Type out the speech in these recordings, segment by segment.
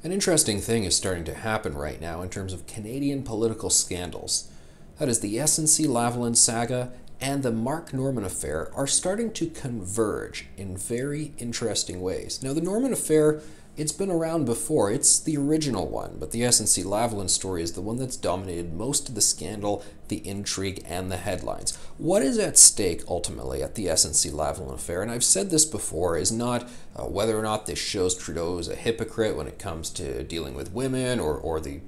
An interesting thing is starting to happen right now in terms of Canadian political scandals. That is, the SNC-Lavalin saga and the Mark Norman affair are starting to converge in very interesting ways. Now, the Norman affair, it's been around before. It's the original one, but the SNC-Lavalin story is the one that's dominated most of the scandal, the intrigue, and the headlines. What is at stake ultimately at the SNC-Lavalin affair, and I've said this before, is not whether or not this shows Trudeau is a hypocrite when it comes to dealing with women or the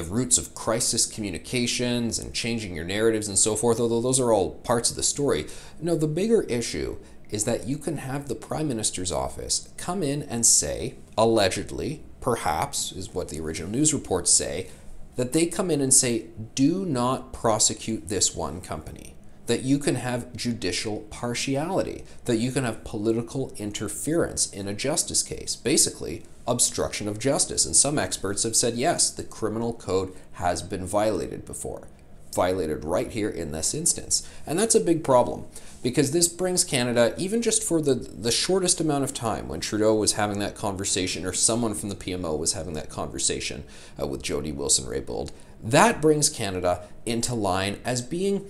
roots of crisis communications and changing your narratives and so forth, although those are all parts of the story. No, the bigger issue is that you can have the Prime Minister's office come in and say, allegedly, perhaps, is what the original news reports say, that they come in and say, do not prosecute this one company. That you can have judicial partiality, that you can have political interference in a justice case, basically obstruction of justice. And some experts have said, yes, the criminal code has been violated before, violated right here in this instance. And that's a big problem because this brings Canada, even just for the shortest amount of time when Trudeau was having that conversation or someone from the PMO was having that conversation with Jody Wilson-Raybould, that brings Canada into line as being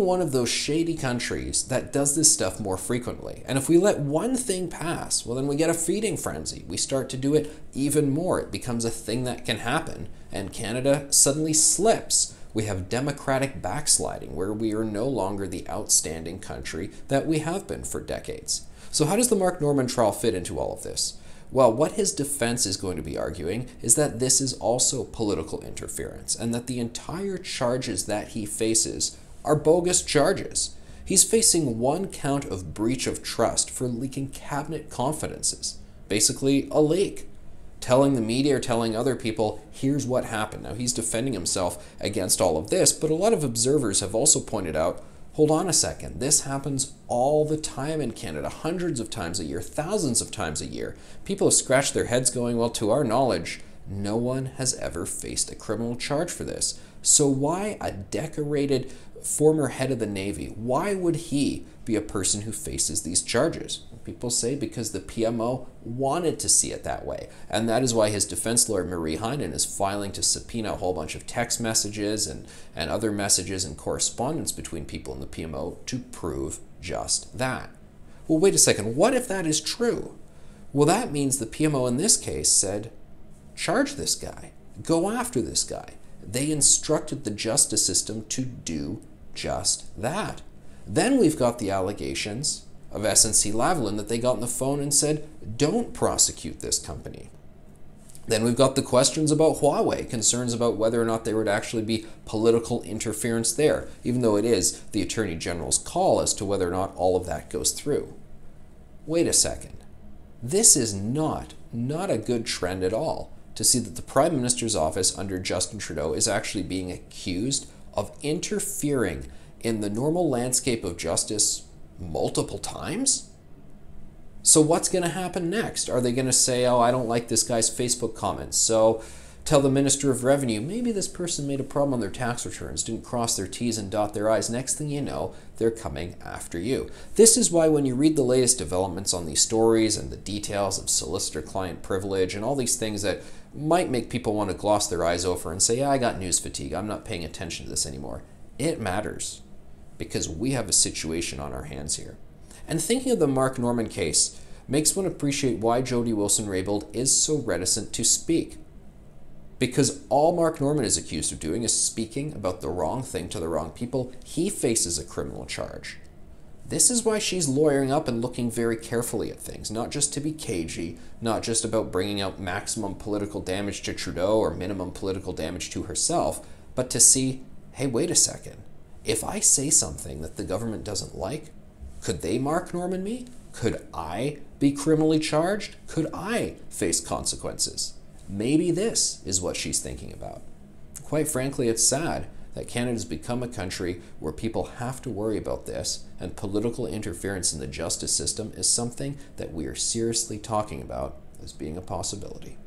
one of those shady countries that does this stuff more frequently. And if we let one thing pass, well, then we get a feeding frenzy. We start to do it even more. It becomes a thing that can happen, and Canada suddenly slips. We have democratic backsliding, where we are no longer the outstanding country that we have been for decades. So how does the Mark Norman trial fit into all of this? Well, what his defense is going to be arguing is that this is also political interference, and that the entire charges that he faces are bogus charges. He's facing one count of breach of trust for leaking cabinet confidences. Basically, a leak. Telling the media or telling other people, here's what happened. Now, he's defending himself against all of this, but a lot of observers have also pointed out, hold on a second, this happens all the time in Canada, hundreds of times a year, thousands of times a year. People have scratched their heads going, well, to our knowledge, no one has ever faced a criminal charge for this. So why a decorated former head of the Navy, why would he be a person who faces these charges? People say because the PMO wanted to see it that way. And that is why his defense lawyer, Marie Heinen, is filing to subpoena a whole bunch of text messages and other messages and correspondence between people in the PMO to prove just that. Well, wait a second. What if that is true? Well, that means the PMO in this case said, charge this guy. Go after this guy. They instructed the justice system to do just that. Then we've got the allegations of SNC-Lavalin that they got on the phone and said, don't prosecute this company. Then we've got the questions about Huawei, concerns about whether or not there would actually be political interference there, even though it is the Attorney General's call as to whether or not all of that goes through. Wait a second. This is not a good trend at all, to see that the Prime Minister's office under Justin Trudeau is actually being accused of interfering in the normal landscape of justice multiple times? So what's going to happen next? Are they going to say, oh, I don't like this guy's Facebook comments, so tell the Minister of Revenue, maybe this person made a problem on their tax returns, didn't cross their T's and dot their I's. Next thing you know, they're coming after you. This is why when you read the latest developments on these stories and the details of solicitor-client privilege and all these things that might make people want to gloss their eyes over and say, yeah, I got news fatigue, I'm not paying attention to this anymore. It matters, because we have a situation on our hands here. And thinking of the Mark Norman case makes one appreciate why Jody Wilson-Raybould is so reticent to speak. Because all Mark Norman is accused of doing is speaking about the wrong thing to the wrong people. He faces a criminal charge. This is why she's lawyering up and looking very carefully at things, not just to be cagey, not just about bringing out maximum political damage to Trudeau or minimum political damage to herself, but to see, hey, wait a second. If I say something that the government doesn't like, could they Mark Norman me? Could I be criminally charged? Could I face consequences? Maybe this is what she's thinking about. Quite frankly, it's sad that Canada's become a country where people have to worry about this, and political interference in the justice system is something that we are seriously talking about as being a possibility.